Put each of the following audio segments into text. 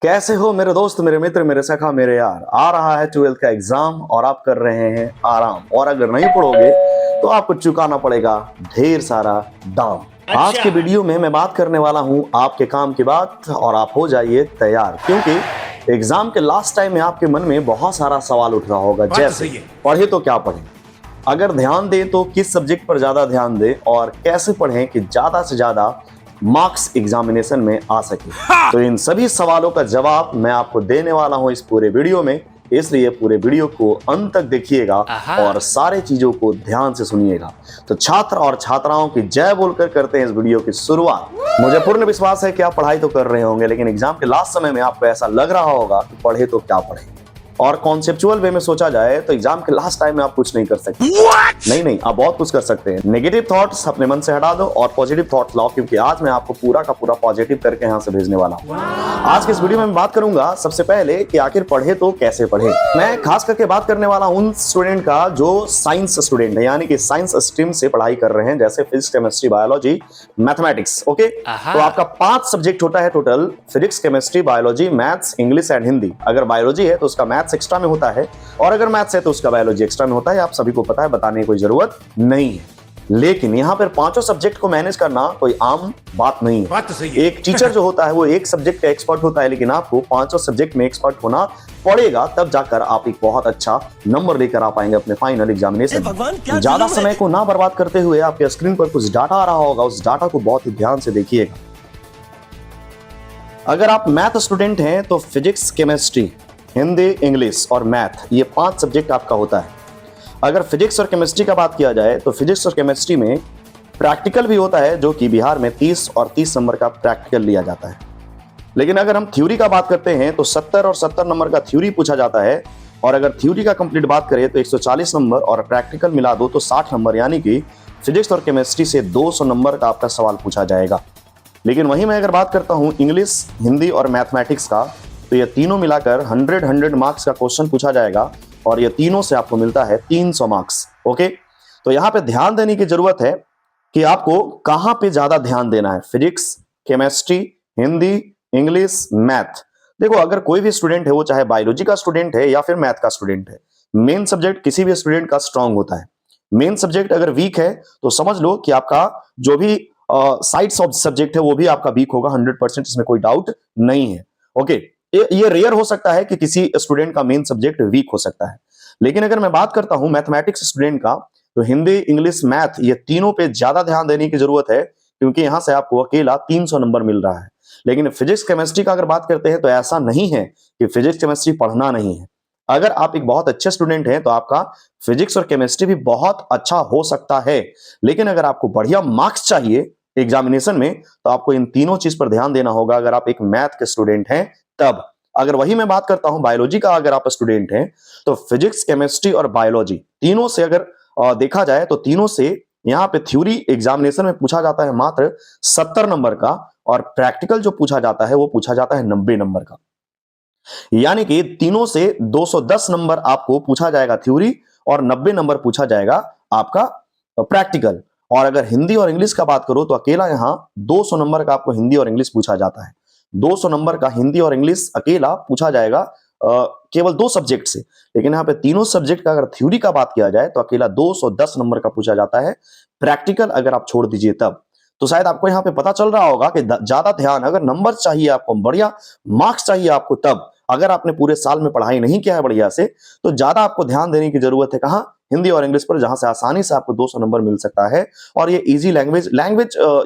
कैसे हो मेरे दोस्त, मेरे मित्र, मेरे सखा, मेरे यार। आ रहा है 12th का एग्जाम और आप कर रहे हैं आराम। और अगर नहीं पढ़ोगे तो आपको चुकाना पड़ेगा ढेर सारा दाम। आज के वीडियो में मैं बात करने वाला हूं आपके काम की बात, और आप हो जाइए तैयार, क्योंकि एग्जाम के लास्ट टाइम में आपके मन में बहुत सारा सवाल उठ रहा होगा, जैसे पढ़े तो क्या पढ़े, अगर ध्यान दें तो किस सब्जेक्ट पर ज्यादा ध्यान दें, और कैसे पढ़ें कि ज्यादा से ज्यादा मार्क्स एग्जामिनेशन में आ सके। तो इन सभी सवालों का जवाब मैं आपको देने वाला हूं इस पूरे वीडियो में, इसलिए पूरे वीडियो को अंत तक देखिएगा और सारे चीजों को ध्यान से सुनिएगा। तो छात्र और छात्राओं की जय बोलकर करते हैं इस वीडियो की शुरुआत। मुझे पूर्ण विश्वास है कि आप पढ़ाई तो कर रहे होंगे, लेकिन एग्जाम के लास्ट समय में आपको ऐसा लग रहा होगा कि पढ़े तो क्या पढ़े। और कॉन्सेप्चुअल वे में सोचा जाए तो एग्जाम के लास्ट टाइम में आप कुछ नहीं कर सकते। नहीं, आप बहुत कुछ कर सकते हैं। नेगेटिव थॉट्स अपने मन से हटा दो और पॉजिटिव थॉट्स लाओ, क्योंकि आज मैं आपको पूरा का पूरा पॉजिटिव करके यहाँ से भेजने वाला हूँ। आज के इस वीडियो में मैं बात करूंगा सबसे पहले कि आखिर पढ़े तो कैसे पढ़े। मैं खास करके बात करने वाला हूँ उन स्टूडेंट का जो साइंस स्टूडेंट है, यानी कि साइंस स्ट्रीम से पढ़ाई कर रहे हैं, जैसे physics, chemistry, biology, mathematics. Okay, तो आपका 5 सब्जेक्ट होता है total: physics, chemistry, biology, maths, English and Hindi. अगर बायोलॉजी है तो उसका मैथ्स एक्स्ट्रा में होता है, और अगर मैथ्स है तो उसका बायोलॉजी एक्स्ट्रा में होता है। आप सभी को पता है, बताने की कोई जरूरत नहीं है। लेकिन यहाँ पर 5 सब्जेक्ट को मैनेज करना कोई आम बात नहीं है। बात तो सही है। एक टीचर जो होता है वो एक सब्जेक्ट का एक्सपर्ट होता है, लेकिन आपको 5 सब्जेक्ट में एक्सपर्ट होना पड़ेगा, तब जाकर आप एक बहुत अच्छा नंबर लेकर आ पाएंगे अपने फाइनल एग्जामिनेशन। ज्यादा समय को ना बर्बाद करते हुए आपके स्क्रीन पर कुछ डाटा आ रहा होगा, उस डाटा को बहुत ही ध्यान से देखिएगा। अगर आप मैथ स्टूडेंट हैं तो फिजिक्स, केमिस्ट्री, हिंदी, इंग्लिश और मैथ, ये 5 सब्जेक्ट आपका होता है। अगर फिजिक्स और केमिस्ट्री का बात किया जाए तो फिजिक्स और केमिस्ट्री में प्रैक्टिकल भी होता है, जो कि बिहार में 30 और 30 नंबर का प्रैक्टिकल लिया जाता है। लेकिन अगर हम थ्योरी का बात करते हैं तो 70 और 70 नंबर का थ्योरी पूछा जाता है, और अगर थ्योरी का कंप्लीट बात करें तो 140 नंबर, और प्रैक्टिकल मिला दो तो 60 नंबर, यानी कि फिजिक्स और केमिस्ट्री से 200 नंबर का आपका सवाल पूछा जाएगा। लेकिन वहीं मैं अगर बात करता हूं इंग्लिश, हिंदी और मैथमेटिक्स का, तो ये तीनों मिलाकर 100 मार्क्स का क्वेश्चन पूछा जाएगा, और ये तीनों से आपको मिलता है 300 मार्क्स। ओके, तो यहाँ पे ध्यान देने की जरूरत है कि आपको कहाँ पे ज्यादा ध्यान देना है: physics, chemistry, Hindi, English, math. देखो, अगर कोई भी स्टूडेंट है, वो चाहे बायोलॉजी का स्टूडेंट है या फिर मैथ का स्टूडेंट है, मेन सब्जेक्ट किसी भी स्टूडेंट का स्ट्रांग होता है। मेन सब्जेक्ट अगर वीक है तो समझ लो कि आपका जो भी साइड्स ऑफ सब्जेक्ट है वो भी आपका वीक होगा, 100%, इसमें कोई डाउट नहीं है। ओके, ये रेयर हो सकता है कि किसी स्टूडेंट का मेन सब्जेक्ट वीक हो सकता है। लेकिन अगर मैं बात करता हूं मैथमेटिक्स स्टूडेंट का, तो हिंदी, इंग्लिश, मैथ, ये तीनों पे ज्यादा ध्यान देने की जरूरत है, क्योंकि यहां से आपको अकेला 300 नंबर मिल रहा है। लेकिन फिजिक्स, केमिस्ट्री का अगर बात करते हैं तो ऐसा नहीं है कि फिजिक्स, केमिस्ट्री पढ़ना नहीं है। अगर आप एक बहुत अच्छे स्टूडेंट हैं तो आपका फिजिक्स और केमिस्ट्री भी बहुत अच्छा हो सकता है। लेकिन अगर आपको बढ़िया मार्क्स चाहिए एग्जामिनेशन में, तो आपको इन तीनों चीज पर ध्यान देना होगा, अगर आप एक मैथ के स्टूडेंट हैं तब। अगर वही मैं बात करता हूं बायोलॉजी का, अगर आप स्टूडेंट हैं तो फिजिक्स, केमिस्ट्री और बायोलॉजी तीनों से अगर देखा जाए तो तीनों से यहां पे थ्योरी एग्जामिनेशन में पूछा जाता है मात्र 70 नंबर का, और प्रैक्टिकल जो पूछा जाता है वो पूछा जाता है 90 नंबर का। यानी कि तीनों से 210 नंबर आपको पूछा जाएगा थ्योरी, और 90 नंबर पूछा जाएगा आपका प्रैक्टिकल। और अगर हिंदी और इंग्लिश का बात करो तो अकेला यहां 200 नंबर का आपको हिंदी और इंग्लिश पूछा जाता है। 200 नंबर का हिंदी और इंग्लिश अकेला पूछा जाएगा केवल 2 सब्जेक्ट से। लेकिन यहाँ पे तीनों सब्जेक्ट का अगर थ्योरी का बात किया जाए तो अकेला 210 नंबर का पूछा जाता है। प्रैक्टिकल अगर आप छोड़ दीजिए तब। तो शायद आपको यहाँ पे पता चल रहा होगा कि ज्यादा ध्यान, अगर नंबर चाहिए आपको, बढ़िया मार्क्स चाहिए आपको, तब अगर आपने पूरे साल में पढ़ाई नहीं किया है बढ़िया से, तो ज्यादा आपको ध्यान देने की जरूरत है कहाँ? हिंदी और इंग्लिश पर, जहां से आसानी से आपको 200 नंबर मिल सकता है। और ये इजी लैंग्वेज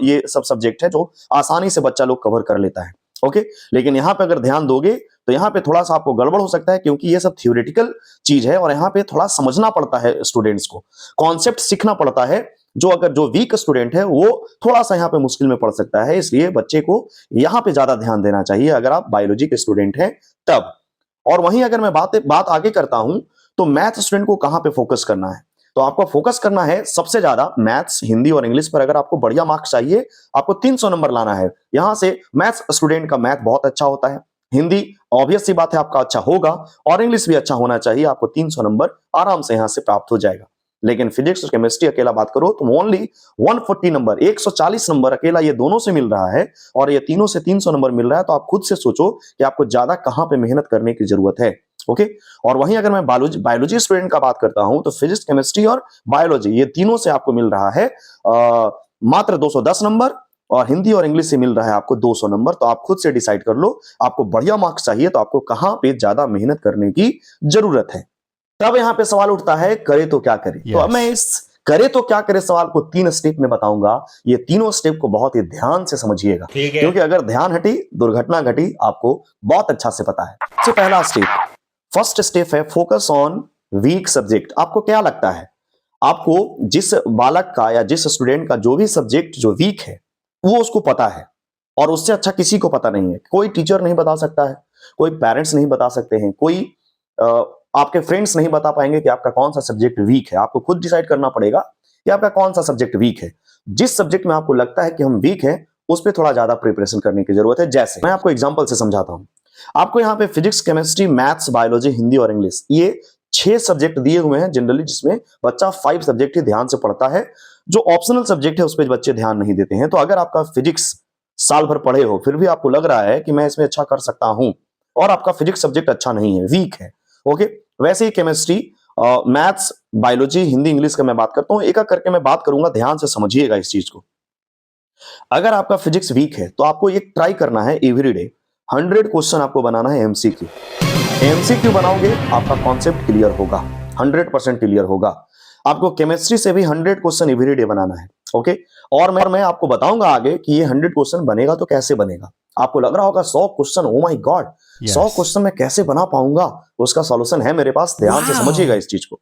ये सब सब्जेक्ट है जो आसानी से बच्चा लोग कवर कर लेता है। ओके, लेकिन यहाँ पे अगर ध्यान दोगे तो यहाँ पे थोड़ा सा आपको गड़बड़ हो सकता है, क्योंकि ये सब थ्योरेटिकल चीज है, और यहाँ पे थोड़ा समझना पड़ता है स्टूडेंट्स को, कॉन्सेप्ट सीखना पड़ता है, जो वीक स्टूडेंट है वो थोड़ा सा यहाँ पे मुश्किल में पड़ सकता है। इसलिए बच्चे को यहाँ पे ज्यादा ध्यान देना चाहिए अगर आप बायोलॉजी के स्टूडेंट हैं तब। और वहीं अगर मैं बात आगे करता हूं तो मैथ स्टूडेंट को कहां पे फोकस करना है, तो आपको फोकस करना है सबसे ज्यादा मैथ्स, हिंदी और इंग्लिश पर। अगर आपको बढ़िया मार्क्स चाहिए, आपको 300 नंबर लाना है। यहां से मैथ्स स्टूडेंट का मैथ बहुत अच्छा होता है, हिंदी ऑब्वियस सी बात है आपका अच्छा होगा, और इंग्लिश भी अच्छा होना चाहिए। आपको 300 नंबर आराम से यहां से प्राप्त हो जाएगा। लेकिन फिजिक्स और केमिस्ट्री अकेला बात करो तो ओनली 140 नंबर, 140 नंबर अकेला ये दोनों से मिल रहा है, और ये तीनों से 300 नंबर मिल रहा है। तो आप खुद से सोचो कि आपको ज्यादा कहां पे मेहनत करने की जरूरत है। ओके, और वहीं अगर मैं बायोलॉजी स्टूडेंट का बात करता हूं तो फिजिक्स, केमिस्ट्री और बायोलॉजी ये तीनों से आपको मिल रहा है मात्र 210 नंबर, और हिंदी और इंग्लिश से मिल रहा है आपको 200 नंबर। तो आप खुद से डिसाइड कर लो, आपको बढ़िया मार्क्स चाहिए तो आपको कहां पे ज्यादा मेहनत करने की जरूरत है। तब यहां पे सवाल उठता है करे तो क्या करे। तो अब मैं इस करे तो क्या करे सवाल को 3 स्टेप में बताऊंगा। ये तीनों स्टेप को बहुत ही ध्यान से समझिएगा, क्योंकि अगर ध्यान हटी दुर्घटना घटी, आपको बहुत अच्छा से पता है। सबसे पहला स्टेप, फर्स्ट स्टेप है फोकस ऑन वीक सब्जेक्ट। आपको क्या लगता है, आपको जिस बालक का या जिस स्टूडेंट का जो भी सब्जेक्ट जो वीक है वो उसको पता है, और उससे अच्छा किसी को पता नहीं है। कोई टीचर नहीं बता सकता है, कोई पेरेंट्स नहीं बता सकते हैं, कोई आपके फ्रेंड्स नहीं बता पाएंगे कि आपका कौन सा सब्जेक्ट वीक है। आपको खुद डिसाइड करना पड़ेगा कि आपका कौन सा सब्जेक्ट वीक है। जिस सब्जेक्ट में आपको लगता है कि हम वीक हैं, उस पर थोड़ा ज्यादा प्रिपरेशन करने की जरूरत है। जैसे मैं आपको एग्जांपल से समझाता हूं। आपको यहाँ पे physics, chemistry, maths, biology, Hindi और इंग्लिश, ये 6 सब्जेक्ट दिए हुए हैं जनरली, जिसमें बच्चा 5 सब्जेक्ट ही ध्यान से पढ़ता है। जो ऑप्शनल सब्जेक्ट है उस पर बच्चे ध्यान नहीं देते हैं। तो अगर आपका फिजिक्स साल भर पढ़े हो, फिर भी आपको लग रहा है कि मैं इसमें अच्छा कर सकता हूं, और आपका फिजिक्स सब्जेक्ट अच्छा नहीं है, वीक है, ओके, वैसे ही chemistry, maths, biology, Hindi, English का मैं बात करता हूं, एक एक करके मैं बात करूंगा, ध्यान से समझिएगा इस चीज को। अगर आपका फिजिक्स वीक है तो आपको एक ट्राई करना है, एवरीडे 100 क्वेश्चन आपको बनाना है एमसीक्यू। एमसीक्यू बनाओगे आपका कॉन्सेप्ट क्लियर होगा, 100% क्लियर होगा। आपको केमिस्ट्री से भी 100 क्वेश्चन एवरीडे बनाना है, ओके। और मैं आपको बताऊंगा आगे कि ये 100 क्वेश्चन बनेगा तो कैसे बनेगा। आपको लग रहा होगा 100 question, oh my God, 100 question मैं कैसे बना पाऊंगा, उसका सॉल्यूशन है मेरे पास, ध्यान से समझिएगा इस चीज को।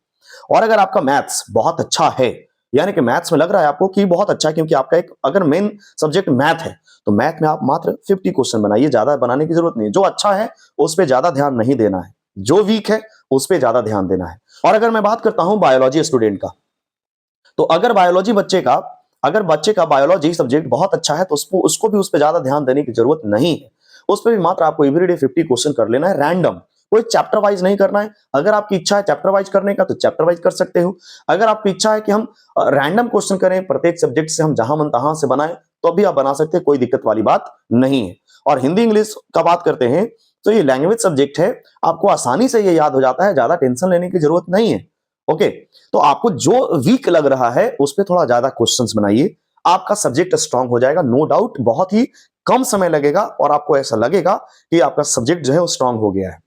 और अगर आपका मैथ्स बहुत अच्छा है, यानी कि मैथ्स में लग रहा है आपको कि बहुत अच्छा है, क्योंकि आपका एक अगर मेन सब्जेक्ट मैथ है, तो मैथ में आप मात्र 50 क्वेश्चन बनाइए, ज्यादा बनाने की जरूरत नहीं। जो अच्छा है उस पर ज्यादा ध्यान नहीं देना है, जो वीक है उस पर ज्यादा ध्यान देना है। और अगर मैं बात करता हूं बायोलॉजी स्टूडेंट का, तो अगर बच्चे का बायोलॉजी सब्जेक्ट बहुत अच्छा है, तो उसको भी उस पर ज्यादा ध्यान देने की जरूरत नहीं है। उस पर भी मात्र आपको एवरीडे 50 क्वेश्चन कर लेना है, रैंडम, कोई चैप्टर वाइज नहीं करना है। अगर आपकी इच्छा है चैप्टर वाइज करने का तो चैप्टर वाइज कर सकते हो। अगर आपकी इच्छा है कि हम रैंडम क्वेश्चन करें, प्रत्येक सब्जेक्ट से हम जहां मन तहां से बनाएं, तो भी आप बना सकते हैं, कोई दिक्कत वाली बात नहीं है। और हिंदी इंग्लिश का बात करते हैं तो ये लैंग्वेज सब्जेक्ट है, आपको आसानी से ये याद हो जाता है, ज्यादा टेंशन लेने की जरूरत नहीं है, ओके। तो आपको जो वीक लग रहा है उस पर थोड़ा ज्यादा क्वेश्चंस बनाइए, आपका सब्जेक्ट स्ट्रांग हो जाएगा, नो डाउट। बहुत ही कम समय लगेगा और आपको ऐसा लगेगा कि आपका सब्जेक्ट जो है वो स्ट्रांग हो गया है।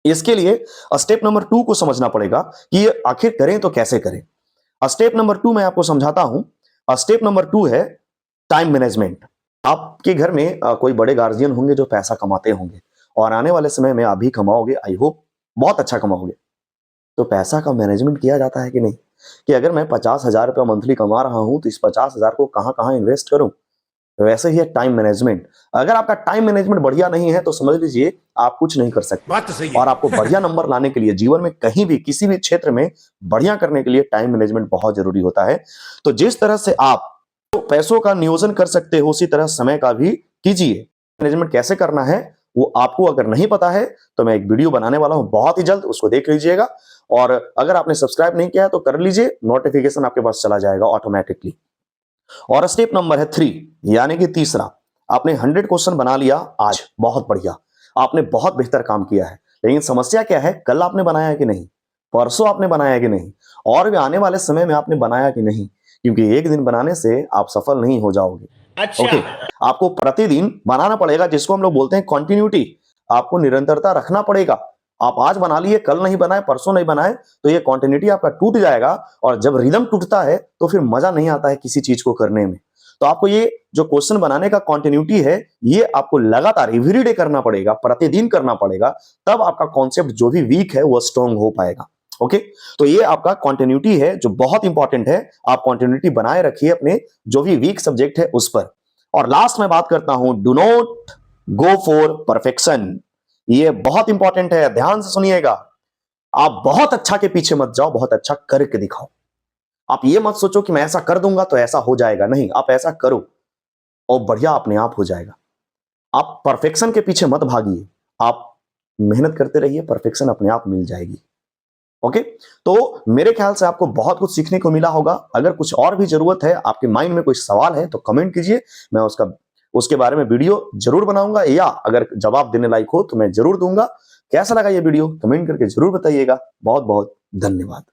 इसके लिए स्टेप नंबर 2 को समझना पड़ेगा कि ये आखिर करें तो कैसे करें। स्टेप नंबर 2 मैं आपको समझाता हूं। स्टेप नंबर 2 है टाइम मैनेजमेंट। आपके घर में कोई बड़े गार्जियन होंगे जो पैसा कमाते होंगे, और आने वाले समय में आप भी कमाओगे, आई होप बहुत अच्छा कमाओगे। तो पैसा का मैनेजमेंट किया जाता है कि नहीं, कि अगर मैं 50,000 रुपया मंथली कमा रहा हूं तो इस 50,000 को कहां कहां इन्वेस्ट करूं। वैसे ही है टाइम मैनेजमेंट। अगर आपका टाइम मैनेजमेंट बढ़िया नहीं है तो समझ लीजिए आप कुछ नहीं कर सकते। बात तो सही है। और आपको बढ़िया नंबर लाने के लिए जीवन में कहीं भी किसी भी क्षेत्र में बढ़िया करने के लिए टाइम मैनेजमेंट बहुत जरूरी होता है। तो जिस तरह से आप पैसों का नियोजन कर सकते हो, उसी तरह समय का भी कीजिए। मैनेजमेंट कैसे करना है वो आपको अगर नहीं पता है तो मैं एक वीडियो बनाने वाला हूं बहुत ही जल्द, उसको देख लीजिएगा। और अगर आपने सब्सक्राइब नहीं किया है तो कर लीजिए, नोटिफिकेशन आपके पास चला जाएगा ऑटोमेटिकली। और स्टेप नंबर है 3, यानी कि तीसरा। आपने 100 क्वेश्चन बना लिया आज, बहुत बढ़िया, आपने बहुत बेहतर काम किया है। लेकिन समस्या क्या है, कल आपने बनाया कि नहीं, परसों आपने बनाया कि नहीं, और भी आने वाले समय में आपने बनाया कि नहीं, क्योंकि एक दिन बनाने से आप सफल नहीं हो जाओगे। ओके, आपको प्रतिदिन बनाना पड़ेगा, जिसको हम लोग बोलते हैं कंटिन्यूटी। आपको निरंतरता रखना पड़ेगा। आप आज बना लिए, कल नहीं बनाए, परसों नहीं बनाए, तो ये कंटिन्यूटी आपका टूट जाएगा। और जब रिदम टूटता है तो फिर मजा नहीं आता है किसी चीज को करने में। तो आपको ये जो क्वेश्चन बनाने का कंटिन्यूटी है, ये आपको लगातार एवरीडे करना पड़ेगा, प्रतिदिन करना पड़ेगा। तब आपका कॉन्सेप्ट जो भी वीक है वो स्ट्रांग हो पाएगा। ओके, तो ये आपका कंटिन्यूटी है जो बहुत इंपॉर्टेंट है। आप कंटिन्यूटी बनाए रखिए अपने जो भी वीक सब्जेक्ट है उस पर। और लास्ट में बात करता हूं, do not go for perfection. ये बहुत इंपॉर्टेंट है, ध्यान से सुनिएगा। आप बहुत अच्छा के पीछे मत जाओ, बहुत अच्छा करके दिखाओ। आप ये मत सोचो कि मैं ऐसा कर दूंगा तो ऐसा हो जाएगा, नहीं, आप ऐसा करो और बढ़िया अपने आप हो जाएगा। आप परफेक्शन के पीछे मत भागिए, आप मेहनत करते रहिए, परफेक्शन अपने आप मिल जाएगी। ओके, तो मेरे ख्याल से आपको बहुत कुछ सीखने को मिला होगा। अगर कुछ और भी जरूरत है, आपके माइंड में कोई सवाल है तो कमेंट कीजिए, मैं उसके बारे में वीडियो जरूर बनाऊंगा, या अगर जवाब देने लायक हो तो मैं जरूर दूंगा। कैसा लगा ये वीडियो कमेंट करके जरूर बताइएगा। बहुत बहुत धन्यवाद।